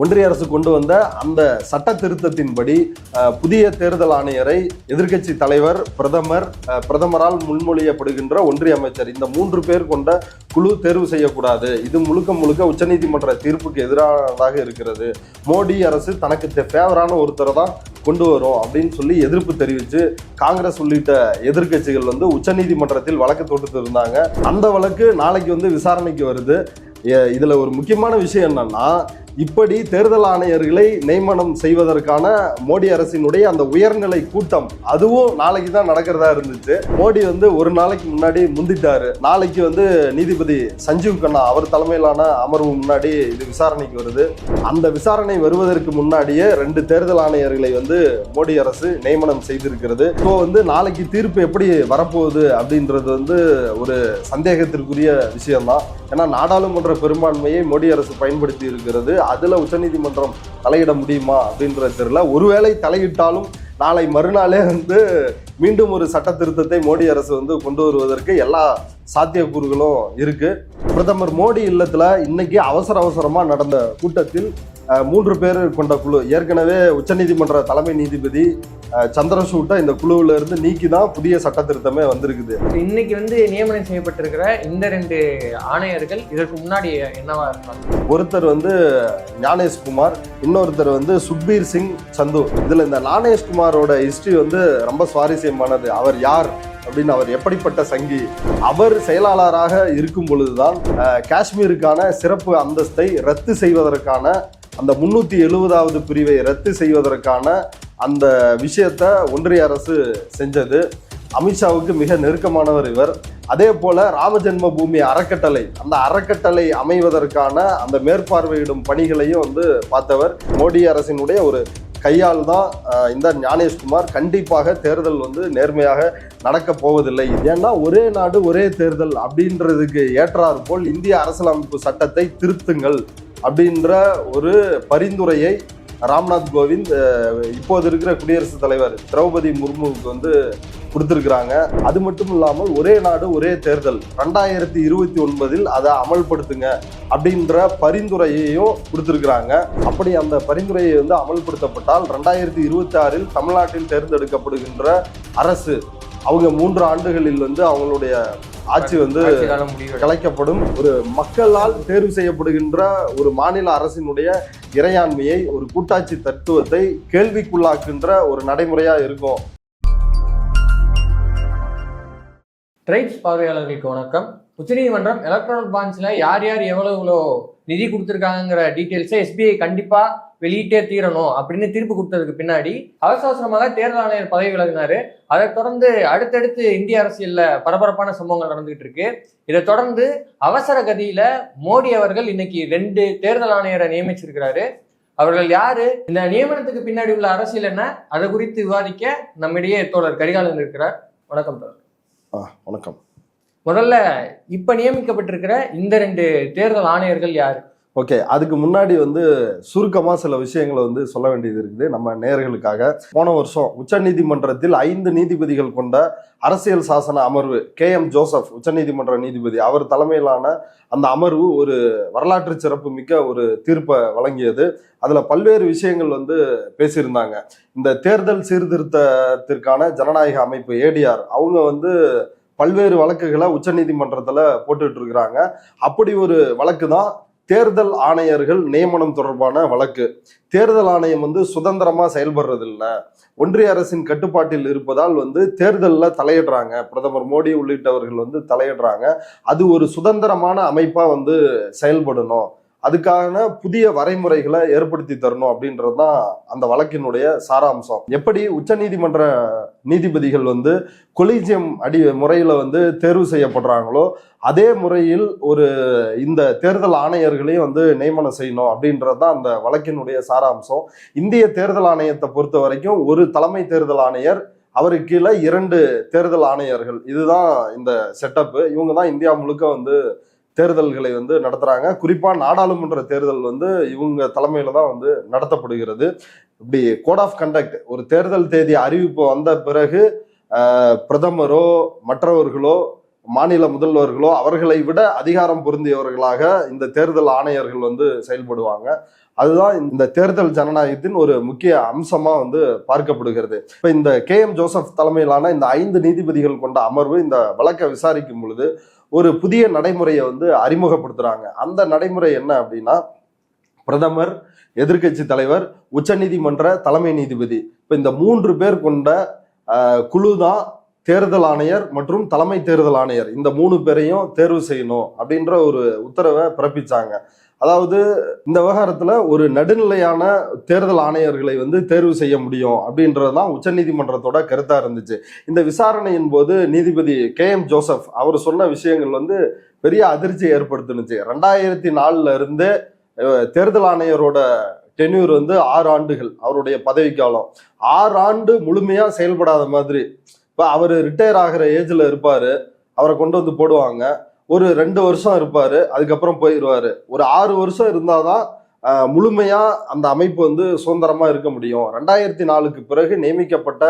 ஒன்றிய அரசு கொண்டு வந்த அந்த சட்ட திருத்தத்தின்படி புதிய தேர்தல் ஆணையரை எதிர்க்கட்சி தலைவர், பிரதமரால் முன்மொழியப்படுகின்ற ஒன்றிய அமைச்சர், இந்த 3 பேர் கொண்ட குழு தேர்வு செய்யக்கூடாது. இது முழுக்க முழுக்க உச்சநீதிமன்ற தீர்ப்புக்கு எதிரானதாக இருக்கிறது. மோடி அரசு தனக்கு ஃபேவரான ஒருத்தரை தான் கொண்டு வரும் அப்படின்னு சொல்லி எதிர்ப்பு தெரிவித்து காங்கிரஸ் உள்ளிட்ட எதிர்க்கட்சிகள் உச்சநீதிமன்றத்தில் வழக்கு தொடுத்து இருந்தாங்க. அந்த வழக்கு நாளைக்கு விசாரணைக்கு வருது. இதுல ஒரு முக்கியமான விஷயம் என்னன்னா, இப்படி தேர்தல் ஆணையர்களை நியமனம் செய்வதற்கான மோடி அரசினுடைய அந்த உயர்நிலை கூட்டம் அதுவும் நாளைக்கு தான் நடக்கிறதா இருந்துச்சு. மோடி ஒரு நாளைக்கு முன்னாடி முந்திட்டாரு. நாளைக்கு நீதிபதி சஞ்சீவ் கண்ணா அவர் தலைமையிலான அமர்வு முன்னாடி இது விசாரணைக்கு வருது. அந்த விசாரணை வருவதற்கு முன்னாடியே 2 தேர்தல் ஆணையர்களை மோடி அரசு நியமனம் செய்திருக்கிறது. ஸோ நாளைக்கு தீர்ப்பு எப்படி வரப்போகுது அப்படின்றது ஒரு சந்தேகத்திற்குரிய விஷயம்தான். ஏன்னா நாடாளுமன்ற பெரும்பான்மையை மோடி அரசு பயன்படுத்தி இருக்கிறது. அதுல உச்சநீதிமன்றம் தலையிட முடியுமா அப்படின்றது தெரியல. ஒருவேளை தலையிட்டாலும் நாளை மறுநாளே மீண்டும் ஒரு சட்ட திருத்தத்தை மோடி அரசு கொண்டு வருவதற்கு எல்லா சாத்தியக்கூறுகளும் இருக்கு. பிரதமர் மோடி இல்லத்துல இன்னைக்கு அவசரமா நடந்த கூட்டத்தில் 3 பேர் கொண்ட குழு, ஏற்கனவே உச்சநீதிமன்ற தலைமை நீதிபதி சந்திரசூட்டை இந்த குழுவில இருந்து நீக்கி தான் புதிய சட்ட திருத்தமே வந்திருக்குது. இன்னைக்கு நியமனம் செய்யப்பட்டிருக்கிற இந்த 2 ஆணையர்கள் இதற்கு முன்னாடி என்னவா இருக்காங்க? ஒருத்தர் ஞானேஷ்குமார், இன்னொருத்தர் சுக்பீர் சிங் சந்து. இதுல இந்த ஞானேஷ்குமாரோட ஹிஸ்டரி ரொம்ப சுவாரஸ்யமானது. அவர் யார் அப்படின்னு, அவர் எப்படிப்பட்ட சங்கி? அவர் செயலாளராக இருக்கும் பொழுதுதான் காஷ்மீருக்கான சிறப்பு அந்தஸ்தை ரத்து செய்வதற்கான அந்த 370வது பிரிவை ரத்து செய்வதற்கான அந்த விஷயத்த ஒன்றிய அரசு செஞ்சது. அமித்ஷாவுக்கு மிக நெருக்கமானவர் இவர். அதே போல ராமஜென்ம பூமி அறக்கட்டளை, அந்த அறக்கட்டளை அமைவதற்கான அந்த மேற்பார்வையிடும் பணிகளையும் பார்த்தவர். மோடி அரசினுடைய ஒரு கையால் தான் இந்த ஞானேஷ்குமார். கண்டிப்பாக தேர்தல் நேர்மையாக நடக்க போவதில்லை. ஏன்னா ஒரே நாடு ஒரே தேர்தல் அப்படின்றதுக்கு ஏற்றாறு போல் இந்திய அரசியலமைப்பு சட்டத்தை திருத்துங்கள் அப்படின்ற ஒரு பரிந்துரையை ராம்நாத் கோவிந்த் இப்போது இருக்கிற குடியரசுத் தலைவர் திரௌபதி முர்முவுக்கு கொடுத்துருக்குறாங்க. அது மட்டும் இல்லாமல் ஒரே நாடு ஒரே தேர்தல் 2029 அதை அமல்படுத்துங்க அப்படின்ற பரிந்துரையையும் கொடுத்துருக்குறாங்க. அப்படி அந்த பரிந்துரையை அமல்படுத்தப்பட்டால் 2026 தமிழ்நாட்டில் தேர்ந்தெடுக்கப்படுகின்ற அரசு அவங்க 3 ஆண்டுகளில் அவங்களுடைய ஆட்சி கலைக்கப்படும். ஒரு மக்களால் தேர்வு செய்யப்படுகின்ற ஒரு மாநில அரசினுடைய இறையாண்மையை, ஒரு கூட்டாட்சி தத்துவத்தை கேள்விக்குள்ளாக்குகின்ற ஒரு நடைமுறையா இருக்கும். ட்ரைப்ஸ் பார்வையாளர்களுக்கு வணக்கம். உச்சநீதிமன்றம் எலக்ட்ரானிக் பாண்ட்ஸ்ல யார் யார் எவ்வளவு நிதி கொடுத்துருக்காங்கிற டீட்டெயில்ஸை SBI கண்டிப்பா வெளியிட்டே தீரணும் அப்படின்னு தீர்ப்பு கொடுத்ததுக்கு பின்னாடி அவசரமாக தேர்தல் ஆணையர் பதவி விலகினாரு. அதை தொடர்ந்து அடுத்தடுத்து இந்திய அரசியல்ல பரபரப்பான சம்பவங்கள் நடந்துகிட்டு இருக்கு. இதை தொடர்ந்து அவசர கதியில மோடி அவர்கள் இன்னைக்கு 2 தேர்தல் ஆணையரை நியமிச்சிருக்கிறாரு. அவர்கள் யாரு, இந்த நியமனத்துக்கு பின்னாடி உள்ள அரசியல் என்ன, அதை குறித்து விவாதிக்க நம்மிடையே தோழர் கரிகாலன் இருக்கிறார். வணக்கம் தோழர். வணக்கம். முதல்ல இப்ப நியமிக்கப்பட்டிருக்கிற இந்த 2 தேர்தல் ஆணையர்கள் யாரு? ஓகே, அதுக்கு முன்னாடி சுருக்கமா சில விஷயங்களை சொல்ல வேண்டியது இருக்குது நம்ம நேயர்களுக்காக. போன வருஷம் உச்சநீதிமன்றத்தில் 5 நீதிபதிகள் கொண்ட அரசியல் சாசன அமர்வு, KM ஜோசப் உச்சநீதிமன்ற நீதிபதி, அவர் தலைமையிலான அந்த அமர்வு ஒரு வரலாற்று சிறப்பு மிக்க ஒரு தீர்ப்பை வழங்கியது. அதுல பல்வேறு விஷயங்கள் பேசியிருந்தாங்க. இந்த தேர்தல் சீர்திருத்தத்திற்கான ஜனநாயக அமைப்பு ADR அவங்க பல்வேறு வழக்குகளை உச்சநீதிமன்றத்துல போட்டுட்டு இருக்கிறாங்க. அப்படி ஒரு வழக்கு தான் தேர்தல் ஆணையர்கள் நியமனம் தொடர்பான வழக்கு. தேர்தல் ஆணையம் சுதந்திரமா செயல்படுறது இல்லை, ஒன்றிய அரசின் கட்டுப்பாட்டில் இருப்பதால் தேர்தலில் தலையிடுறாங்க. பிரதமர் மோடி உள்ளிட்டவர்கள் தலையிடுறாங்க. அது ஒரு சுதந்திரமான அமைப்பா செயல்படணும், அதுக்கான புதிய வரைமுறைகளை ஏற்படுத்தி தரணும் அப்படின்றது தான் அந்த வழக்கினுடைய சாராம்சம். எப்படி உச்சநீதிமன்ற நீதிபதிகள் கொலீஜியம் முறையில தேர்வு செய்யப்படுறாங்களோ அதே முறையில் இந்த தேர்தல் ஆணையர்களையும் நியமனம் செய்யணும் அப்படின்றது தான் அந்த வழக்கினுடைய சாராம்சம். இந்திய தேர்தல் ஆணையத்தை பொறுத்த வரைக்கும் ஒரு தலைமை தேர்தல் ஆணையர், அவருக்கு கீழே 2 தேர்தல் ஆணையர்கள். இதுதான் இந்த செட்டப். இவங்க தான் இந்தியா முழுக்க தேர்தல்களை நடத்துறாங்க. குறிப்பா நாடாளுமன்ற தேர்தல் இவங்க தலைமையில தான் நடத்தப்படுகிறது. இப்படி கோட் ஆஃப் கண்டக்ட், ஒரு தேர்தல் தேதி அறிவிப்பு வந்த பிறகு பிரதமரோ மற்றவர்களோ மாநில முதல்வர்களோ அவர்களை விட அதிகாரம் பொருந்தியவர்களாக இந்த தேர்தல் ஆணையர்கள் செயல்படுவாங்க. அதுதான் இந்த தேர்தல் ஜனநாயகத்தின் ஒரு முக்கிய அம்சமா வந்து பார்க்கப்படுகிறது. இப்ப இந்த KM ஜோசப் தலைமையிலான இந்த 5 நீதிபதிகள் கொண்ட அமர்வு இந்த வழக்கை விசாரிக்கும் பொழுது ஒரு புதிய நடைமுறையை வந்து அறிமுகப்படுத்துறாங்க. அந்த நடைமுறை என்ன அப்படின்னா, பிரதமர், எதிர்க்கட்சி தலைவர், உச்சநீதிமன்ற தலைமை நீதிபதி, இப்ப இந்த 3 பேர் கொண்ட குழு தான் தேர்தல் ஆணையர் மற்றும் தலைமை தேர்தல் ஆணையர். இந்த 3 பேரையும் தேர்வு செய்யணும் அப்படின்ற ஒரு உத்தரவை பிறப்பிச்சாங்க. அதாவது இந்த விவகாரத்துல ஒரு நடுநிலையான தேர்தல் ஆணையர்களை வந்து தேர்வு செய்ய முடியும் அப்படின்றதுதான் உச்சநீதிமன்றத்தோட கருத்தா இருந்துச்சு. இந்த விசாரணையின் போது நீதிபதி KM ஜோசப் அவர் சொன்ன விஷயங்கள் வந்து பெரிய அதிர்ச்சியை ஏற்படுத்துனுச்சு. 2004 இருந்து தேர்தல் ஆணையரோட டென்யூர் வந்து 6 ஆண்டுகள் அவருடைய பதவி காலம். 6 ஆண்டு முழுமையா செயல்படாத மாதிரி. இப்ப அவரு ரிட்டையர் ஆகிற ஏஜ்ல இருப்பாரு, அவரை கொண்டு வந்து போடுவாங்க. ஒரு 2 வருஷம் இருப்பாரு, அதுக்கப்புறம் போயிடுவாரு. ஒரு 6 வருஷம் இருந்தாதான் முழுமையா அந்த அமைப்பு வந்து சுதந்திரமா இருக்க முடியும். 2004க்கு பிறகு நியமிக்கப்பட்ட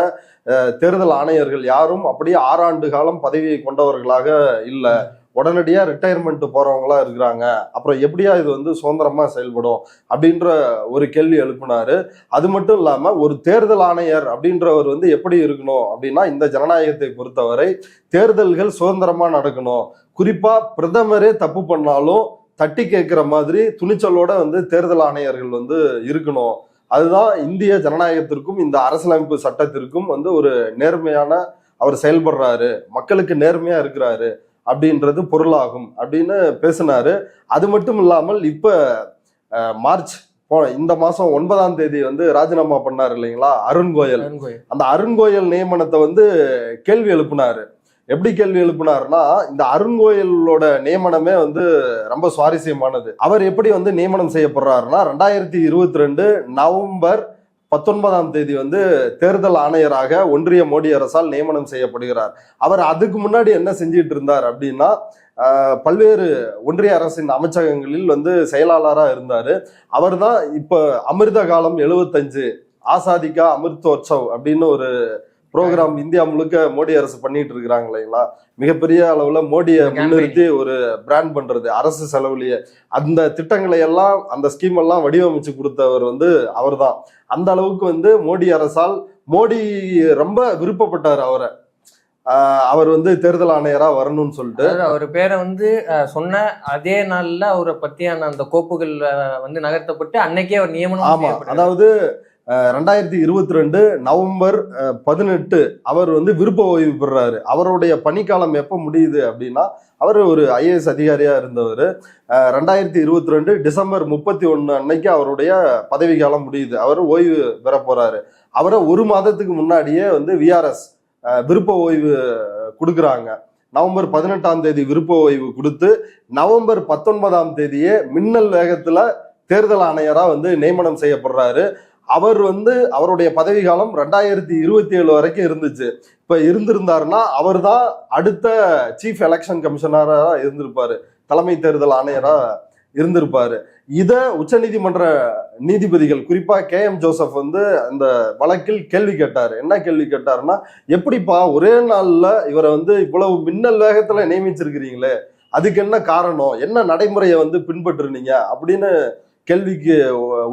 தேர்தல் ஆணையர்கள் யாரும் அப்படியே 6 ஆண்டு காலம் பதவியை கொண்டவர்களாக இல்ல, உடனடியா ரிட்டையர்மெண்ட் போறவங்களா இருக்கிறாங்க. அப்புறம் எப்படியா இது வந்து சுதந்திரமா செயல்படும் அப்படின்ற ஒரு கேள்வி எழுப்பினாரு. அது மட்டும் இல்லாம ஒரு தேர்தல் ஆணையர் அப்படின்றவர் வந்து எப்படி இருக்கணும் அப்படின்னா, இந்த ஜனநாயகத்தை பொறுத்தவரை தேர்தல்கள் சுதந்திரமா நடக்கணும். குறிப்பா பிரதமரே தப்பு பண்ணாலும் தட்டி கேட்கிற மாதிரி துணிச்சலோட வந்து தேர்தல் ஆணையர்கள் வந்து இருக்கணும். அதுதான் இந்திய ஜனநாயகத்திற்கும் இந்த அரசியலமைப்பு சட்டத்திற்கும் வந்து ஒரு நேர்மையான அவர் செயல்படுறாரு, மக்களுக்கு நேர்மையா இருக்கிறாரு அப்படின்றது பொருளாகும் அப்படின்னு பேசினாரு. அது மட்டும் இல்லாமல் இப்ப மார்ச் இந்த மாசம் 9ஆம் தேதி வந்து ராஜினாமா பண்ணாரு இல்லைங்களா அருண் கோயல். அந்த அருண் கோயல் நியமனத்தை வந்து கேள்வி எழுப்பினாரு. எப்படி கேள்வி எழுப்பினாருன்னா, இந்த அருண் கோயலோட நியமனமே வந்து ரொம்ப சுவாரஸ்யமானது. அவர் எப்படி வந்து நியமனம் செய்யப்படுறாருன்னா, 2022 நவம்பர் 19ஆம் தேதி வந்து தேர்தல் ஆணையராக ஒன்றிய மோடி அரசால் நியமனம் செய்யப்படுகிறார். அவர் அதுக்கு முன்னாடி என்ன செஞ்சிட்டு இருந்தார் அப்படின்னா, பல்வேறு ஒன்றிய அரசின் அமைச்சகங்களில் வந்து செயலாளராக இருந்தாரு. அவர் தான் இப்ப அமிர்த காலம் 75 ஆசாதிகா அமிர்தோற்சவ் அப்படின்னு ஒரு ப்ரோக்ராம் இந்தியா முழுக்க மோடி அரசு பண்ணிட்டு இருக்கிறாங்க இல்லைங்களா, மிகப்பெரிய அளவுல மோடியை முன்னிறுத்தி ஒரு பிராண்ட் பண்றது அரசு செலவுலயே. அந்த திட்டங்களை எல்லாம் அந்த ஸ்கீம் எல்லாம் வடிவமைச்சு கொடுத்தவர் வந்து அவர் தான். அந்த அளவுக்கு வந்து மோடி அரசால் மோடி ரொம்ப விருப்பப்பட்டார் அவரை, அவர் வந்து தேர்தல் ஆணையரா வரணும்னு சொல்லிட்டு. அவர் பேரை வந்து சொன்ன அதே நாள்ல அவரை பத்தியான அந்த கோப்புகள் வந்து நகர்த்தப்பட்டு அன்னைக்கே அவர் நியமனம். ஆமா, அதாவது 2022 நவம்பர் 18 அவர் வந்து விருப்ப ஓய்வு பெறாரு. அவருடைய பணிக்காலம் எப்ப முடியுது அப்படின்னா, அவர் ஒரு IAS அதிகாரியா இருந்தவர். 2022 டிசம்பர் 31 அன்னைக்கு அவருடைய பதவி காலம் முடியுது. அவர் ஓய்வு பெற போறாரு. அவரை 1 மாதத்துக்கு முன்னாடியே வந்து VRS விருப்ப ஓய்வு கொடுக்குறாங்க. நவம்பர் 18ஆம் தேதி விருப்ப ஓய்வு கொடுத்து நவம்பர் 19ஆம் தேதியே மின்னல் வேகத்துல தேர்தல் ஆணையரா வந்து நியமனம் செய்யப்படுறாரு. அவர் வந்து அவருடைய பதவி காலம் 2027 வரைக்கும் இருந்துச்சு. இப்ப இருந்திருந்தாருன்னா அவர் தான் அடுத்த சீஃப் எலெக்ஷன் கமிஷனரா இருந்திருப்பாரு, தலைமை தேர்தல் ஆணையரா இருந்திருப்பாரு. இத உச்சநீதிமன்ற நீதிபதிகள் குறிப்பா KM ஜோசப் வந்து அந்த வழக்கில் கேள்வி கேட்டாரு. என்ன கேள்வி கேட்டாருன்னா, எப்படிப்பா ஒரே நாள்ல இவரை வந்து இவ்வளவு மின்னல் வேகத்துல நியமிச்சிருக்கிறீங்களே, அதுக்கு என்ன காரணம், என்ன நடைமுறையை வந்து பின்பற்றுனீங்க அப்படின்னு கேள்விக்கு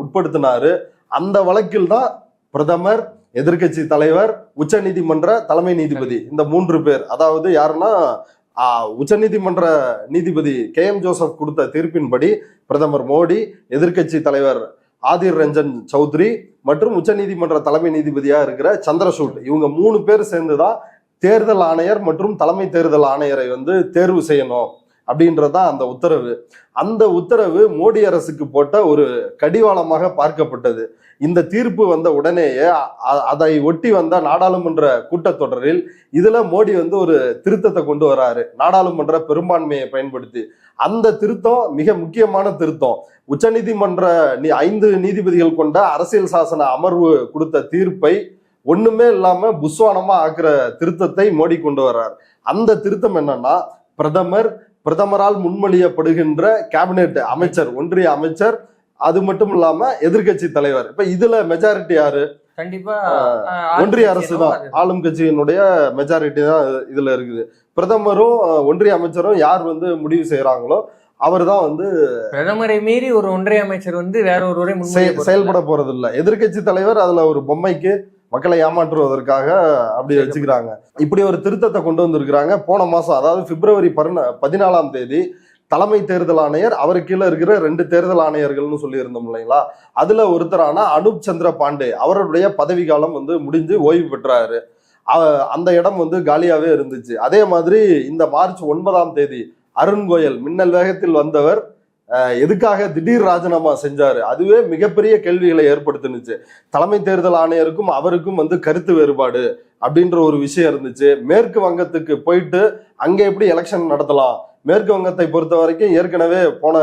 உட்படுத்தினாரு. அந்த வழக்கில் தான் பிரதமர், எதிர்க்கட்சி தலைவர், உச்சநீதிமன்ற தலைமை நீதிபதி இந்த 3 பேர், அதாவது யாருன்னா உச்சநீதிமன்ற நீதிபதி KM ஜோசப் கொடுத்த தீர்ப்பின்படி பிரதமர் மோடி, எதிர்க்கட்சி தலைவர் ஆதிர் ரஞ்சன் சௌத்ரி மற்றும் உச்சநீதிமன்ற தலைமை நீதிபதியா இருக்கிற சந்திரசூட், இவங்க 3 பேர் சேர்ந்துதான் தேர்தல் ஆணையர் மற்றும் தலைமை தேர்தல் ஆணையரை வந்து தேர்வு செய்யணும் அப்படின்றதான் அந்த உத்தரவு. அந்த உத்தரவு மோடி அரசுக்கு போட்ட ஒரு கடிவாளமாக பார்க்கப்பட்டது. இந்த தீர்ப்பு வந்த உடனேயே அதை ஒட்டி வந்த நாடாளுமன்ற கூட்டத்தொடரில் இதுல மோடி வந்து ஒரு திருத்தத்தை கொண்டு வராரு, நாடாளுமன்ற பெரும்பான்மையை பயன்படுத்தி. அந்த திருத்தம் மிக முக்கியமான திருத்தம். உச்சநீதிமன்ற 5 நீதிபதிகள் கொண்ட அரசியல் சாசன அமர்வு கொடுத்த தீர்ப்பை ஒண்ணுமே இல்லாம புஸ்வானமா ஆக்குற திருத்தத்தை மோடி கொண்டு வர்றார். அந்த திருத்தம் என்னன்னா, பிரதமரால் முன்மொழியப்படுகின்ற கேபினெட் அமைச்சர், ஒன்றிய அமைச்சர், அது மட்டும் இல்லாம எதிர்க்கட்சி தலைவர். இப்ப இதுல மெஜாரிட்டி யாரு? கண்டிப்பா ஒன்றிய அரசு தான், ஆளும் கட்சியினுடைய மெஜாரிட்டி தான் இதுல இருக்குது. பிரதமரும் ஒன்றிய அமைச்சரும் யார் வந்து முடிவு செய்யறாங்களோ அவர் தான் வந்து பிரதமரை மீறி ஒரு ஒன்றிய அமைச்சர் வந்து வேற ஒருவரை செயல்பட போறது இல்ல. எதிர்க்கட்சி தலைவர் அதுல ஒரு பொம்மைக்கு மக்களை ஏமாற்றுவதற்காக அப்படி வச்சுக்கிறாங்க. இப்படி ஒரு திருத்தத்தை கொண்டு வந்திருக்கிறாங்க. போன மாசம், அதாவது பிப்ரவரி 14ஆம் தேதி தலைமை தேர்தல் ஆணையர், அவர் கீழே இருக்கிற 2 தேர்தல் ஆணையர்கள்னு சொல்லி இருந்தோம் இல்லைங்களா, அதுல ஒருத்தரான அனுப் சந்திர பாண்டே அவருடைய பதவி காலம் வந்து முடிஞ்சு ஓய்வு பெற்றாரு. அந்த இடம் வந்து காலியாவே இருந்துச்சு. அதே மாதிரி இந்த மார்ச் 9ஆம் தேதி அருண் கோயல் மின்னல் வேகத்தில் வந்தவர் எதுக்காக திடீர் ராஜினாமா செஞ்சாரு, அதுவே மிகப்பெரிய கேள்விகளை ஏற்படுத்தினுச்சு. தலைமை தேர்தல் ஆணையருக்கும் அவருக்கும் வந்து கருத்து வேறுபாடு அப்படின்ற ஒரு விஷயம் இருந்துச்சு. மேற்கு வங்கத்துக்கு போயிட்டு அங்க எப்படி எலெக்ஷன் நடத்தலாம், மேற்கு வங்கத்தை பொறுத்த வரைக்கும் ஏற்கனவே போன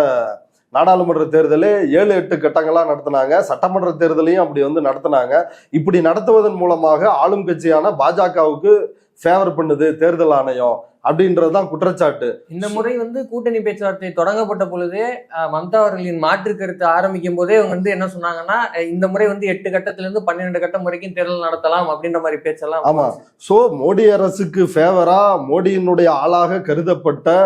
நாடாளுமன்ற தேர்தலே 7-8 கட்டங்களா நடத்தினாங்க. சட்டமன்ற தேர்தலையும் அப்படி வந்து நடத்தினாங்க. இப்படி நடத்துவதன் மூலமாக ஆளும் கட்சியான பாஜகவுக்கு ஃபேவர் பண்ணுது தேர்தல் ஆணையம் அப்படின்றதுதான் குற்றச்சாட்டு. இந்த முறை வந்து கூட்டணி பேச்சுவார்த்தை தொடங்கப்பட்ட பொழுதே மம்தா அவர்களின் மாற்று கருத்து ஆரம்பிக்கும் போதே அவங்க வந்து என்ன சொன்னாங்கன்னா, இந்த முறை வந்து 8 கட்டத்துல இருந்து 12 கட்டம் வரைக்கும் தேர்தல் நடத்தலாம் அப்படின்ற மாதிரி பேச்செல்லாம். ஆமா. சோ மோடி அரசுக்கு ஃபேவரா மோடியினுடைய ஆளாக கருதப்பட்ட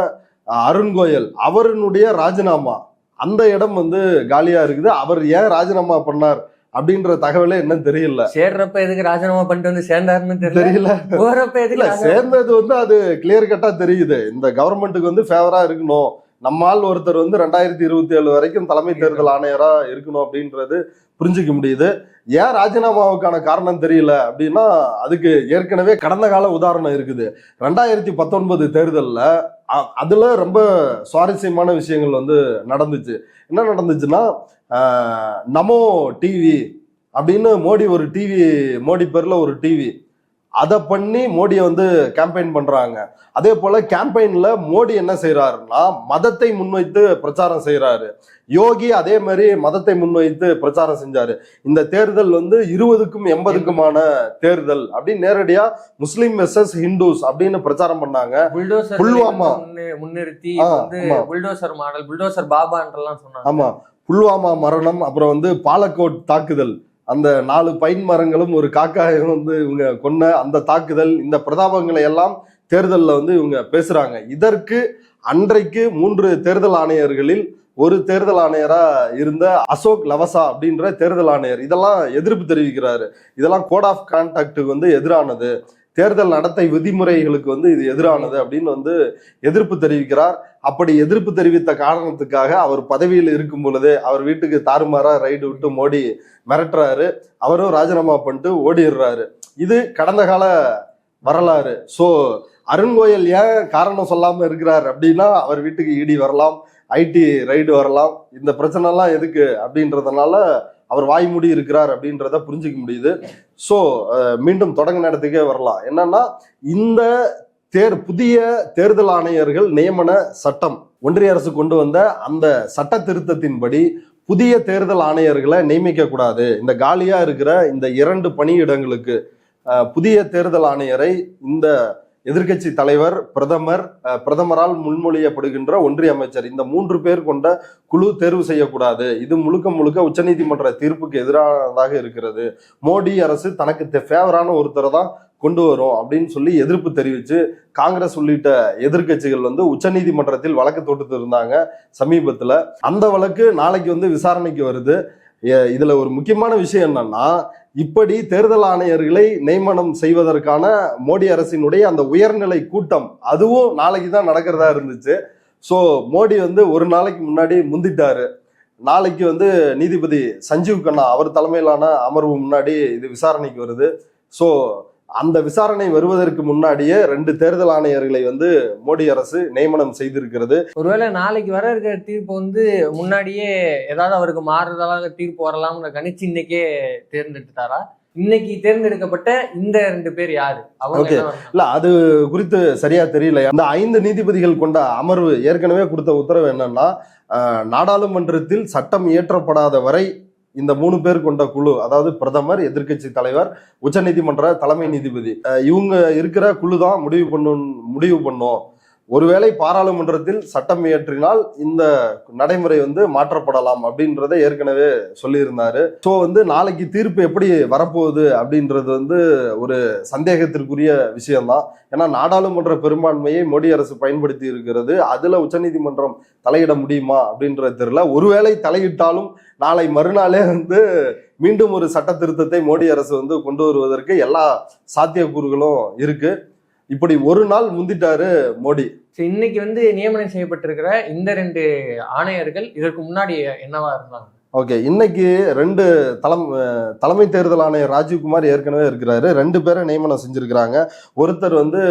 அருண் கோயல் அவருடைய ராஜினாமா, அந்த இடம் வந்து காலியா இருக்குது. அவர் ஏன் ராஜினாமா பண்ணார் அப்படின்ற தகவலே என்ன தெரியல. சேர்றப்ப எதுக்கு ராஜினாமா பண்ணிட்டு வந்து சேர்ந்தாருன்னு தெரியல. போறப்ப எதுக்கு சேர்ந்தது வந்து அது கிளியர் கட்டா தெரியுது. இந்த கவர்மெண்ட்டுக்கு வந்து ஃபேவரா இருக்கணும், நம்மால் ஒருத்தர் வந்து 2027 வரைக்கும் தலைமை தேர்தல் ஆணையரா இருக்கணும் அப்படின்றது புரிஞ்சுக்க முடியுது. ஏன் ராஜினாமாவுக்கான காரணம் தெரியல அப்படின்னா, அதுக்கு ஏற்கனவே கடந்த கால உதாரணம் இருக்குது. 2019 தேர்தல்ல அதுல ரொம்ப சுவாரஸ்யமான விஷயங்கள் வந்து நடந்துச்சு. என்ன நடந்துச்சுன்னா, நமோ டிவி அப்படின்னு மோடி ஒரு டிவி, மோடி பேர்ல ஒரு டிவி, அதை பண்ணி மோடியை வந்து கேம்பெயின் பண்றாங்க. அதே போல கேம்பெயின்ல மோடி என்ன செய்யறாருன்னா, மதத்தை முன்வைத்து பிரச்சாரம் செய்யறாரு. யோகி அதே மாதிரி மதத்தை முன்வைத்து பிரச்சாரம் செஞ்சாரு. இந்த தேர்தல் வந்து 20க்கும் 80க்குமான தேர்தல் அப்படின்னு நேரடியா முஸ்லிம் வெர்சஸ் ஹிந்துஸ் அப்படின்னு பிரச்சாரம் பண்ணாங்க. புல்வாமா முன்னிறுத்தி புல்டோசர் மாடல், புல்டோசர் பாபான்றலாம் சொன்னாங்க. ஆமா, புல்வாமா மரணம், அப்புறம் வந்து பாலக்கோட் தாக்குதல், அந்த 4 பைன் மரங்களும் ஒரு காக்காயும் வந்து இவங்க கொன்ன அந்த தாக்குதல், இந்த பிரதாபங்களை எல்லாம் தேர்தலில் வந்து இவங்க பேசுறாங்க. இதற்கு அன்றைக்கு 3 தேர்தல் ஆணையர்களில் ஒரு தேர்தல் ஆணையரா இருந்த அசோக் லவசா அப்படின்ற தேர்தல் ஆணையர் இதெல்லாம் எதிர்ப்பு தெரிவிக்கிறாரு. இதெல்லாம் கோட் ஆஃப் கான்டாக்டுக்கு வந்து எதிரானது, தேர்தல் நடத்தை விதிமுறைகளுக்கு வந்து இது எதிரானது அப்படின்னு வந்து எதிர்ப்பு தெரிவிக்கிறார். அப்படி எதிர்ப்பு தெரிவித்த காரணத்துக்காக அவர் பதவியில் இருக்கும் பொழுதே அவர் வீட்டுக்கு தாறுமாறா ரைடு விட்டு மோடி மிரட்டுறாரு. அவரும் ராஜினாமா பண்ணிட்டு ஓடிடுறாரு. இது கடந்த கால வரலாறு. சோ அருண் கோயல் ஏன் காரணம் சொல்லாம இருக்கிறார் அப்படின்னா, அவர் வீட்டுக்கு இடி வரலாம், ஐடி ரைடு வரலாம், இந்த பிரச்சனை எல்லாம் எதுக்கு அப்படின்றதுனால அவர் வாய்மூடி இருக்கிறார் அப்படின்றத புரிஞ்சுக்க முடியுது. ஸோ மீண்டும் தொடங்க இடத்துக்கே வரலாம். என்னன்னா, இந்த புதிய தேர்தல் ஆணையர்கள் நியமன சட்டம் ஒன்றிய அரசு கொண்டு வந்த அந்த சட்ட திருத்தத்தின்படி புதிய தேர்தல் ஆணையர்களை நியமிக்க கூடாது. இந்த காலியா இருக்கிற இந்த 2 பணியிடங்களுக்கு புதிய தேர்தல் ஆணையரை இந்த எதிர்க்கட்சி தலைவர், பிரதமரால் முன்மொழியப்படுகின்ற ஒன்றிய அமைச்சர், இந்த 3 பேர் கொண்ட குழு தேர்வு செய்யக்கூடாது. இது முழுக்க முழுக்க உச்சநீதிமன்ற தீர்ப்புக்கு எதிரானதாக இருக்கிறது. மோடி அரசு தனக்கு ஃபேவரான ஒருத்தரை தான் கொண்டு வரும் அப்படின்னு சொல்லி எதிர்ப்பு தெரிவிச்சு காங்கிரஸ் உள்ளிட்ட எதிர்கட்சிகள் வந்து உச்சநீதிமன்றத்தில் வழக்கு தொடுத்து இருந்தாங்க சமீபத்துல. அந்த வழக்கு நாளைக்கு வந்து விசாரணைக்கு வருது. இதுல ஒரு முக்கியமான விஷயம் என்னன்னா, இப்படி தேர்தல் ஆணையர்களை நியமனம் செய்வதற்கான மோடி அரசினுடைய அந்த உயர்நிலை கூட்டம் அதுவும் நாளைக்கு தான் நடக்கிறதா இருந்துச்சு. ஸோ மோடி வந்து ஒரு நாளைக்கு முன்னாடி முந்திட்டாரு. நாளைக்கு வந்து நீதிபதி சஞ்சீவ் கண்ணா அவர் தலைமையிலான அமர்வு முன்னாடி இது விசாரணைக்கு வருது. ஸோ அந்த விசாரணை வருவதற்கு முன்னாடியே 2 தேர்தல் ஆணையர்களை வந்து மோடி அரசு நியமனம் செய்திருக்கிறது. ஒருவேளை நாளைக்கு வர இருக்கிற தீர்ப்பு வந்து முன்னாடியே ஏதாவது அவருக்கு மாறுதலாக தீர்ப்பு வரலாம்னு கணிச்சு இன்னைக்கே தேர்ந்தெடுத்தாரா? இன்னைக்கு தேர்ந்தெடுக்கப்பட்ட இந்த 2 பேர் யாரு? இல்ல, அது குறித்து சரியா தெரியல. அந்த 5 நீதிபதிகள் கொண்ட அமர்வு ஏற்கனவே கொடுத்த உத்தரவு என்னன்னா, நாடாளுமன்றத்தில் சட்டம் இயற்றப்படாத வரை இந்த 3 பேர் கொண்ட குழு, அதாவது பிரதமர், எதிர்க்கட்சி தலைவர், உச்சநீதிமன்ற தலைமை நீதிபதி, இவங்க இருக்கிற குழு தான் முடிவு பண்ணும். ஒருவேளை பாராளுமன்றத்தில் சட்டம் இயற்றினால் இந்த நடைமுறை வந்து மாற்றப்படலாம் அப்படின்றத ஏற்கனவே சொல்லியிருந்தாரு. ஸோ வந்து நாளைக்கு தீர்ப்பு எப்படி வரப்போகுது அப்படின்றது வந்து ஒரு சந்தேகத்திற்குரிய விஷயம்தான். ஏன்னா நாடாளுமன்ற பெரும்பான்மையை மோடி அரசு பயன்படுத்தி இருக்கிறது. அதுல உச்சநீதிமன்றம் தலையிட முடியுமா அப்படின்றது தெரியல. ஒருவேளை தலையிட்டாலும் நாளை மறுநாளே வந்து மீண்டும் ஒரு சட்ட திருத்தத்தை மோடி அரசு வந்து கொண்டு வருவதற்கு எல்லா சாத்தியக்கூறுகளும் இருக்கு. இப்படி ஒரு நாள் முந்திட்டாரு மோடி. இன்னைக்கு வந்து நியமனம் செய்யப்பட்டிருக்கிற இந்த 2 ஆணையர்கள் இதற்கு முன்னாடி என்னவா இருந்தாங்க? ஓகே, இன்னைக்கு 2 தலைமை தேர்தல் ஆணையர் ராஜீவ்குமார் ஏற்கனவே இருக்கிறாரு. 2 பேரை நியமனம் செஞ்சிருக்கிறாங்க. ஒருத்தர் வந்து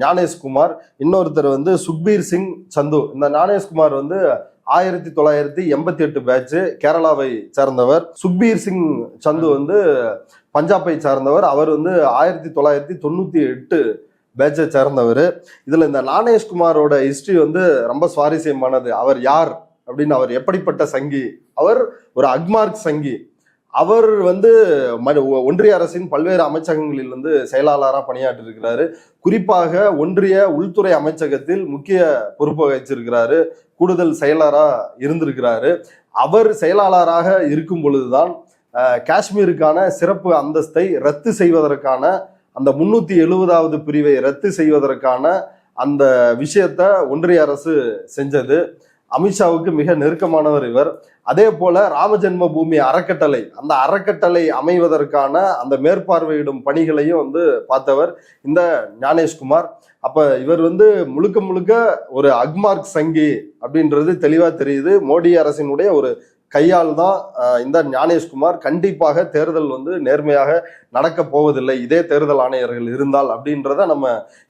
ஞானேஷ்குமார், இன்னொருத்தர் வந்து சுக்பீர் சிங் சந்து. இந்த ஞானேஷ்குமார் வந்து 1988 பேட்ச், கேரளாவை சேர்ந்தவர். சுக்பீர் சிங் சந்து வந்து பஞ்சாபை சார்ந்தவர். அவர் வந்து 1998 பேட்சை சேர்ந்தவர். இதுல இந்த ஞானேஷ்குமாரோட ஹிஸ்டரி வந்து ரொம்ப சுவாரஸ்யமானது. அவர் யார் அப்படின்னு, அவர் எப்படிப்பட்ட சங்கி? அவர் ஒரு அக்மார்க் சங்கி. அவர் வந்து ஒன்றிய அரசின் பல்வேறு அமைச்சகங்களில் வந்து செயலாளராக பணியாற்றி இருக்கிறாரு. குறிப்பாக ஒன்றிய உள்துறை அமைச்சகத்தில் முக்கிய பொறுப்பு வகிச்சிருக்கிறாரு. கூடுதல் செயலராக இருந்திருக்கிறாரு. அவர் செயலாளராக இருக்கும் பொழுதுதான் காஷ்மீருக்கான சிறப்பு அந்தஸ்தை ரத்து செய்வதற்கான, அந்த 370வது பிரிவை ரத்து செய்வதற்கான அந்த விஷயத்த ஒன்றிய அரசு செஞ்சது. அமித்ஷாவுக்கு மிக நெருக்கமானவர் இவர். அதே போல ராமஜென்ம பூமி அறக்கட்டளை, அந்த அறக்கட்டளை அமைவதற்கான அந்த மேற்பார்வையிடும் பணிகளையும் வந்து பார்த்தவர் இந்த ஞானேஷ்குமார். அப்ப இவர் வந்து முழுக்க முழுக்க ஒரு அக்மார்க் சங்கி அப்படின்றது தெளிவா தெரியுது. மோடி அரசினுடைய ஒரு கையால் தான் இந்த ஞானேஷ்குமார். கண்டிப்பாக தேர்தல் வந்து நேர்மையாக நடக்க போவதில்லை இதே தேர்தல் ஆணையர்கள் இருந்தால் அப்படின்றத நம்ம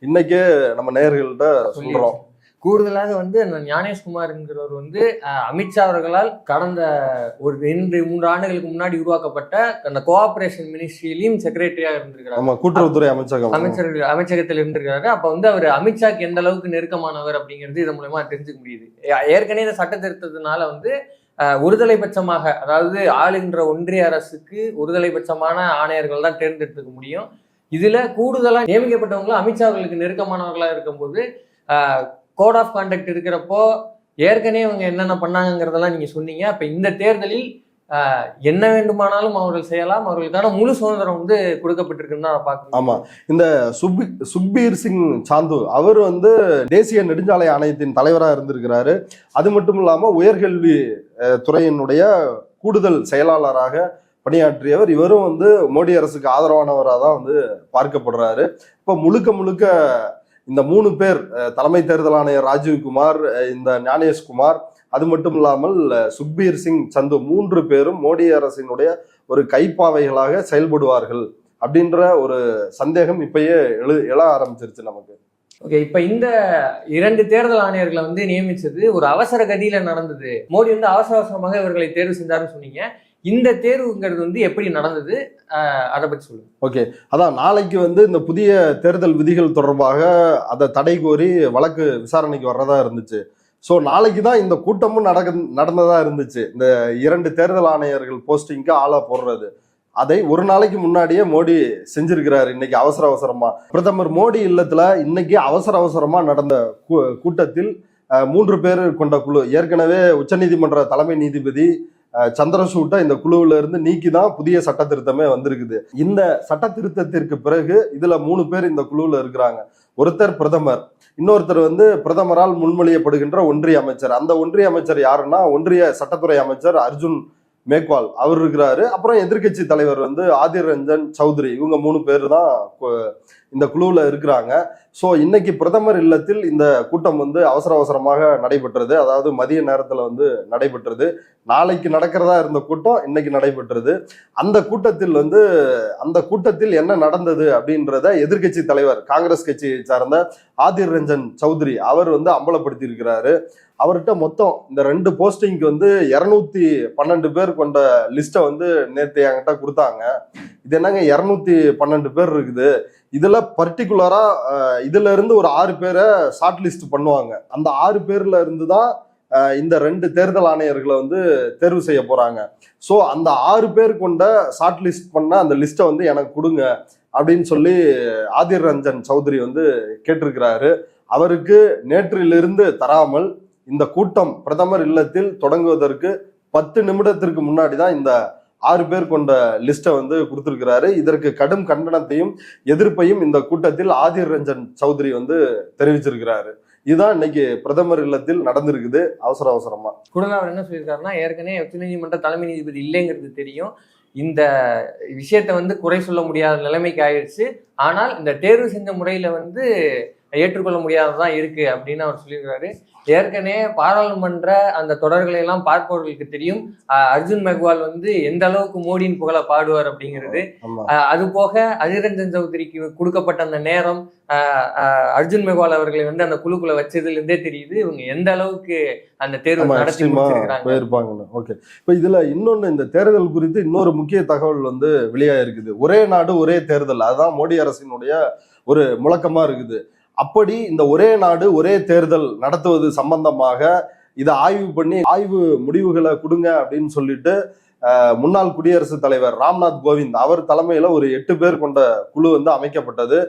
இன்னைக்கே நம்ம நேயர்கள்ட்ட சொல்றோம். கூடுதலாக வந்து அந்த ஞானேஷ்குமார் என்கிறவர் வந்து அமித்ஷா அவர்களால் கடந்த ஒரு 2-3 ஆண்டுகளுக்கு முன்னாடி உருவாக்கப்பட்ட அந்த கோஆபரேஷன் மினிஸ்ட்ரியிலையும் செக்ரட்டரியாக இருந்திருக்கிறார். கூட்டுறவுத்துறை அமைச்சகத்தில் இருந்திருக்கிறாரு. அப்ப வந்து அவர் அமித்ஷாக்கு எந்த அளவுக்கு நெருக்கமானவர் அப்படிங்கிறது இது மூலமா தெரிஞ்சுக்க முடியுது. ஏற்கனவே இந்த சட்ட திருத்தத்தினால வந்து ஒருதலை பட்சமாக, அதாவது ஆளுகின்ற ஒன்றிய அரசுக்கு ஒருதலை பட்சமான ஆணையர்கள் தான் தேர்ந்தெடுத்துக்க முடியும். இதுல கூடுதலா நியமிக்கப்பட்டவங்களும் அமித்ஷா அவர்களுக்கு நெருக்கமானவர்களா இருக்கும்போது கோட் ஆஃப் கான்டக்ட் இருக்கிறப்போ ஏற்கனவே அவங்க என்னென்ன பண்ணாங்கிறதெல்லாம் நீங்க சொன்னீங்க. அப்ப இந்த தேர்தலில் என்ன வேண்டுமானாலும் அவர்கள் செய்யலாம், அவர்களுக்கான முழு சுதந்திரம் வந்து கொடுக்கப்பட்டிருக்குன்னு தான் பார்க்கணும். ஆமா, இந்த சுக்பீர் சிங் சாந்து அவர் வந்து தேசிய நெடுஞ்சாலை ஆணையத்தின் தலைவராக இருந்திருக்கிறாரு. அது மட்டும் இல்லாம உயர்கல்வி துறையினுடைய கூடுதல் செயலாளராக பணியாற்றியவர். இவரும் வந்து மோடி அரசுக்கு ஆதரவானவராக தான் வந்து பார்க்கப்படுறாரு. இப்ப முழுக்க முழுக்க இந்த 3 பேர், தலைமை தேர்தல் ஆணையர் ராஜீவ்குமார், இந்த ஞானேஷ்குமார், அது மட்டும் இல்லாமல் சுக்பீர் சிங் சந்து, 3 பேரும் மோடி அரசினுடைய ஒரு கைப்பாவைகளாக செயல்படுவார்கள் அப்படின்ற ஒரு சந்தேகம் இப்பயே எழ ஆரம்பிச்சிருச்சு நமக்கு. ஓகே, இப்ப இந்த 2 தேர்தல் ஆணையர்களை வந்து நியமிச்சது ஒரு அவசர கதியில நடந்தது. மோடி வந்து அவசரமாக இவர்களை தேர்வு செஞ்சாருன்னு சொன்னீங்க. இந்த தேர்வுங்கிறது வந்து எப்படி நடந்தது, அதை பற்றி சொல்லுங்க. ஓகே, அதான் நாளைக்கு வந்து இந்த புதிய தேர்தல் விதிகள் தொடர்பாக அதை தடை கோரி வழக்கு விசாரணைக்கு வர்றதா இருந்துச்சு. ஸோ நாளைக்கு தான் இந்த கூட்டமும் நடந்ததா இருந்துச்சு. இந்த 2 தேர்தல் ஆணையர்கள் போஸ்டிங்க்கு ஆளா போடுறது, அதை ஒரு நாளைக்கு முன்னாடியே மோடி செஞ்சிருக்கிறாரு. இன்னைக்கு அவசரமா பிரதமர் மோடி இல்லத்துல இன்னைக்கு அவசரமா நடந்த கூட்டத்தில் 3 பேர் கொண்ட குழு, ஏற்கனவே உச்சநீதிமன்ற தலைமை நீதிபதி சந்திரசூட்டை இந்த குழுவில இருந்து நீக்கி தான் புதிய சட்ட திருத்தமே வந்திருக்குது. இந்த சட்ட திருத்தத்திற்கு பிறகு இதுல 3 பேர் இந்த குழுவில் இருக்கிறாங்க. ஒருத்தர் பிரதமர், இன்னொருத்தர் வந்து பிரதமரால் முன்மொழியப்படுகின்ற ஒன்றிய அமைச்சர். அந்த ஒன்றிய அமைச்சர் யாருன்னா ஒன்றிய சட்டத்துறை அமைச்சர் அர்ஜுன் மேக்வால் அவர் இருக்கிறாரு. அப்புறம் எதிர்கட்சி தலைவர் வந்து ஆதிர் ரஞ்சன் சௌத்ரி. இவங்க 3 பேர் தான் இந்த குழுவில் இருக்கிறாங்க. ஸோ இன்னைக்கு பிரதமர் இல்லத்தில் இந்த கூட்டம் வந்து அவசரமாக நடைபெற்றது. அதாவது மதிய நேரத்தில் வந்து நடைபெற்றது. நாளைக்கு நடக்கிறதா இருந்த கூட்டம் இன்னைக்கு நடைபெற்றது. அந்த கூட்டத்தில் என்ன நடந்தது அப்படின்றத எதிர்கட்சி தலைவர், காங்கிரஸ் கட்சியை சார்ந்த ஆதிர் ரஞ்சன் சௌத்ரி அவர் வந்து அம்பலப்படுத்தி இருக்கிறாரு. அவர்கிட்ட மொத்தம் இந்த 2 போஸ்டிங்க்கு வந்து 212 பேர் கொண்ட லிஸ்ட்டை வந்து நேற்று என்கிட்ட கொடுத்தாங்க. இது என்னங்க 212 பேர் இருக்குது, இதுல பர்டிகுலரா இதுல இருந்து ஒரு 6 பேரை ஷார்ட் லிஸ்ட் பண்ணுவாங்க. அந்த 6 பேர்ல இருந்து தான் இந்த 2 தேர்தல் ஆணையர்களை வந்து தேர்வு செய்ய போறாங்க. ஸோ அந்த 6 பேர் கொண்ட ஷார்ட் லிஸ்ட் பண்ண அந்த லிஸ்ட்டை வந்து எனக்கு கொடுங்க அப்படின்னு சொல்லி ஆதிர் ரஞ்சன் சௌத்ரி வந்து கேட்டிருக்கிறாரு. அவருக்கு நேற்றிலிருந்து தராமல் இந்த கூட்டம் பிரதமர் இல்லத்தில் தொடங்குவதற்கு 10 நிமிடத்திற்கு முன்னாடி தான் இந்த 6 பேர் கொண்ட லிஸ்ட்டை வந்து கொடுத்திருக்கிறாரு. இதற்கு கடும் கண்டனத்தையும் எதிர்ப்பையும் இந்த கூட்டத்தில் ஆதிர் ரஞ்சன் சௌத்ரி வந்து தெரிவிச்சிருக்கிறாரு. இதுதான் இன்னைக்கு பிரதமர் இல்லத்தில் நடந்திருக்குது அவசரமா. கூடவே அவர் என்ன சொல்லியிருக்காருன்னா, ஏற்கனவே உச்சநீதிமன்ற தலைமை நீதிபதி இல்லைங்கிறது தெரியும், இந்த விஷயத்தை வந்து குறை சொல்ல முடியாத நிலைமைக்கு ஆயிடுச்சு, ஆனால் இந்த தேர்வு செஞ்ச முறையில வந்து ஏற்றுக்கொள்ள முடியாததான் இருக்கு அப்படின்னு அவர் சொல்லியிருக்காரு. ஏற்கனவே பாராளுமன்ற அந்த தொடர்களை எல்லாம் பார்ப்பவர்களுக்கு தெரியும், அர்ஜுன் மெக்வால் வந்து எந்த அளவுக்கு மோடியின் புகழ பாடுவார் அப்படிங்கிறது. அது போக அதிர் ரஞ்சன் சௌத்ரிக்கு கொடுக்கப்பட்ட அந்த நேரம், அர்ஜுன் மெக்வால் அவர்களை வந்து அந்த குழுக்குள்ள வச்சதுல இருந்தே தெரியுது இவங்க எந்த அளவுக்கு அந்த தேர்வு நடத்தி போயிருப்பாங்கன்னு. ஓகே, இப்ப இதுல இன்னொன்னு, இந்த தேர்தல் குறித்து இன்னொரு முக்கிய தகவல் வந்து வெளியாயிருக்குது. ஒரே நாடு ஒரே தேர்தல், அதுதான் மோடி அரசினுடைய ஒரு முழக்கமா இருக்குது. அப்படி இந்த ஒரே நாடு ஒரே தேர்தல் நடத்துவது சம்பந்தமாக இதை ஆய்வு பண்ணி ஆய்வு முடிவுகளை கொடுங்க அப்படின்னு சொல்லிட்டு முன்னாள் குடியரசுத் தலைவர் ராம்நாத் கோவிந்த் அவர் தலைமையில ஒரு 8 பேர் கொண்ட குழு வந்து அமைக்கப்பட்டது.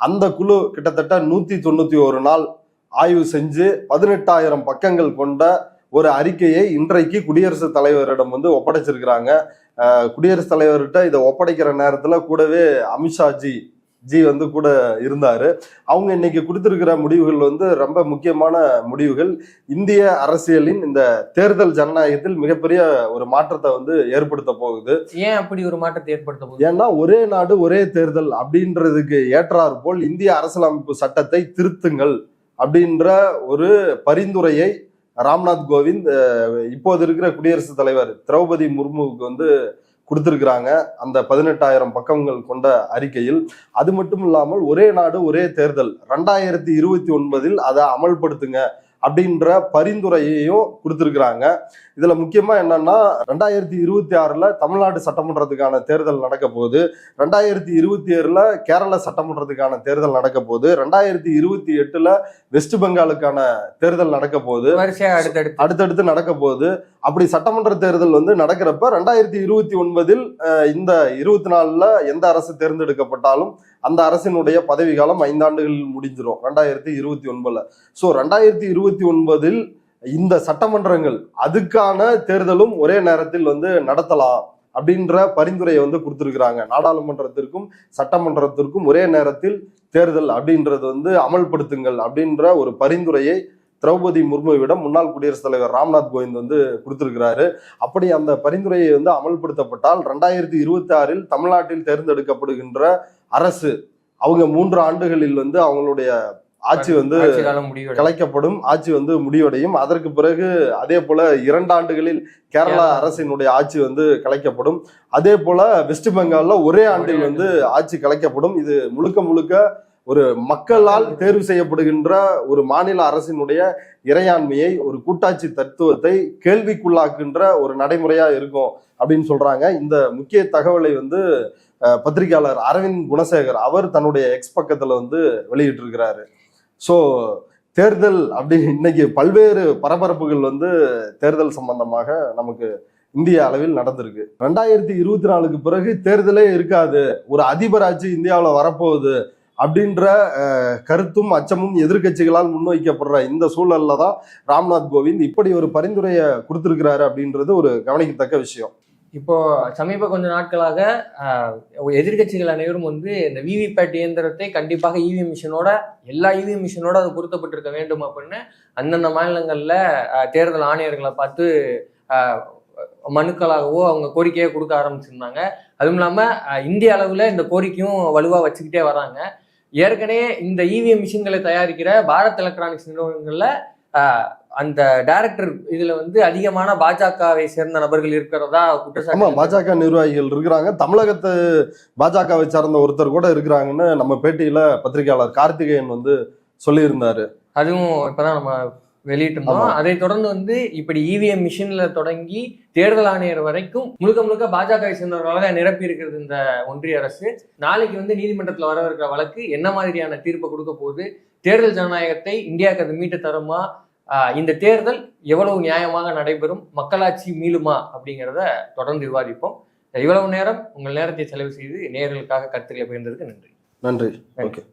அந்த குழு கிட்டத்தட்ட 191 நாள் ஆய்வு செஞ்சு 18,000 பக்கங்கள் கொண்ட ஒரு அறிக்கையை இன்றைக்கு குடியரசுத் தலைவரிடம் வந்து ஒப்படைச்சிருக்கிறாங்க. குடியரசுத் தலைவர்கிட்ட இதை ஒப்படைக்கிற நேரத்துல கூடவே அமித்ஷா ஜி வந்து கூட இருந்தாரு. அவங்க இன்னைக்கு கொடுத்திருக்கிற முடிவுகள் வந்து ரொம்ப முக்கியமான முடிவுகள். இந்திய அரசியலின் இந்த தேர்தல் ஜனநாயகத்தில் மிகப்பெரிய ஒரு மாற்றத்தை வந்து ஏற்படுத்த போகுது. ஏன் அப்படி ஒரு மாற்றத்தை ஏற்படுத்த போகுது? ஏன்னா ஒரே நாடு ஒரே தேர்தல் அப்படின்றதுக்கு ஏற்றாற் போல் இந்திய அரசியலமைப்பு சட்டத்தை திருத்துங்கள் அப்படின்ற ஒரு பரிந்துரையை ராம்நாத் கோவிந்த் இப்போது இருக்கிற குடியரசுத் தலைவர் திரௌபதி முர்முவுக்கு வந்து கொடுத்திருக்கிறாங்க அந்த 18,000 பக்கங்கள் கொண்ட அறிக்கையில். அது மட்டும் இல்லாமல் ஒரே நாடு ஒரே தேர்தல் 2029 அதை அமல்படுத்துங்க அப்படின்ற பரிந்துரையையும் கொடுத்திருக்கிறாங்க. இதுல முக்கியமா என்னன்னா 2026 தமிழ்நாடு சட்டமன்றத்துக்கான தேர்தல் நடக்க போகுது, 2027 கேரள சட்டமன்றத்துக்கான தேர்தல் நடக்க போகுது, 2028 வெஸ்ட் பெங்காலுக்கான தேர்தல் நடக்க போகுது, அடுத்தடுத்து நடக்க போகுது. அப்படி சட்டமன்ற தேர்தல் வந்து நடக்கிறப்ப 2029 இந்த 24 எந்த அரசு தேர்ந்தெடுக்கப்பட்டாலும் அந்த அரசினுடைய பதவி காலம் 5 ஆண்டுகளில் முடிஞ்சிடும் 2029. ஸோ 2029 இந்த சட்டமன்றங்கள் அதுக்கான தேர்தலும் ஒரே நேரத்தில் வந்து நடத்தலாம் அப்படின்ற பரிந்துரையை வந்து கொடுத்திருக்கிறாங்க. நாடாளுமன்றத்திற்கும் சட்டமன்றத்திற்கும் ஒரே நேரத்தில் தேர்தல் அப்படின்றது வந்து அமல்படுத்துங்கள் அப்படின்ற ஒரு பரிந்துரையை திரௌபதி முர்முவிடம் முன்னாள் குடியரசுத் தலைவர் ராம்நாத் கோவிந்த் வந்து கொடுத்திருக்கிறாரு. அப்படி அந்த பரிந்துரையை வந்து அமல்படுத்தப்பட்டால் 2026 தமிழ்நாட்டில் தேர்ந்தெடுக்கப்படுகின்ற அரசு அவங்க 3 ஆண்டுகளில் வந்து அவங்களுடைய ஆட்சி வந்து கலைக்கப்படும், ஆட்சி வந்து முடிவடையும். அதற்கு பிறகு அதே போல 2 ஆண்டுகளில் கேரளா அரசினுடைய ஆட்சி வந்து கலைக்கப்படும். அதே போல வெஸ்ட் பெங்கால்ல ஒரே ஆண்டில் வந்து ஆட்சி கலைக்கப்படும். இது முழுக்க ஒரு மக்களால் தேர்வு செய்யப்படுகின்ற ஒரு மாநில அரசினுடைய இறையாண்மையை, ஒரு கூட்டாட்சி தத்துவத்தை கேள்விக்குள்ளாக்குகின்ற ஒரு நடைமுறையா இருக்கும் அப்படின்னு சொல்றாங்க. இந்த முக்கிய தகவலை வந்து பத்திரிகையாளர் அரவிந்த் குணசேகர் அவர் தன்னுடைய எக்ஸ் பக்கத்துல வந்து வெளியிட்டு இருக்கிறாரு. ஸோ தேர்தல் அப்படி இன்னைக்கு பல்வேறு பரபரப்புகள் வந்து தேர்தல் சம்பந்தமாக நமக்கு இந்திய அளவில் நடந்திருக்கு. 2024 பிறகு தேர்தலே இருக்காது, ஒரு அதிபர் ஆட்சி இந்தியாவில் வரப்போகுது அப்படின்ற கருத்தும் அச்சமும் எதிர்கட்சிகளால் முன்வைக்கப்படுற இந்த சூழல்ல தான் ராம்நாத் கோவிந்த் இப்படி ஒரு பரிந்துரையை கொடுத்திருக்கிறாரு அப்படின்றது ஒரு கவனிக்கத்தக்க விஷயம். இப்போ சமீப கொஞ்ச நாட்களாக எதிர்கட்சிகள் அனைவரும் வந்து இந்த விவிபேட் இயந்திரத்தை கண்டிப்பாக இவிஎம் மிஷினோட எல்லா இவிஎம் மிஷினோட அது பொருத்தப்பட்டிருக்க வேண்டும் அப்படின்னு அந்தந்த மாநிலங்கள்ல தேர்தல் ஆணையர்களை பார்த்து மனுக்களாகவோ அவங்க கோரிக்கையை கொடுக்க ஆரம்பிச்சிருந்தாங்க. அதுவும் இல்லாம இந்திய அளவுல இந்த கோரிக்கையும் வலுவா வச்சுக்கிட்டே வராங்க. ஏற்கனவே இந்த இவிஎம் மிஷின்களை தயாரிக்கிற பாரத் எலக்ட்ரானிக்ஸ் நிறுவனங்கள்ல அந்த டைரக்டர் இதுல வந்து அதிகமான பாஜகவை சேர்ந்த நபர்கள் இருக்கிறதா குற்றச்சாட்டு. பாஜக நிர்வாகிகள் இருக்கிறாங்க, தமிழகத்து பாஜகவை சார்ந்த ஒருத்தர் கூட இருக்கிறாங்கன்னு நம்ம பேட்டியில பத்திரிகையாளர் கார்த்திகேயன் வந்து சொல்லியிருந்தாரு. அதுவும் இப்பதான் நம்ம வெளியிட்டிருந்தோம். அதை தொடர்ந்து வந்து இப்படி இவிஎம் மிஷின்ல தொடங்கி தேர்தல் ஆணையர் வரைக்கும் முழுக்க பாஜகவை சேர்ந்தவர்களாக நிரப்பி இருக்கிறது இந்த ஒன்றிய அரசு. நாளைக்கு வந்து நீதிமன்றத்தில் வரவிருக்கிற வழக்கு என்ன மாதிரியான தீர்ப்பை கொடுக்க போகுது, தேர்தல் ஜனநாயகத்தை இந்தியாவுக்கு அது மீட்டு தருமா, இந்த தேர்தல் எவ்வளவு நியாயமாக நடைபெறும், மக்களாட்சி மீளுமா அப்படிங்கிறத தொடர்ந்து விவாதிப்போம். இவ்வளவு நேரம் உங்கள் நேரத்தை செலவு செய்து நேயர்களுக்காக கருத்துக்களை பகிர்ந்ததுக்கு நன்றி. ஓகே.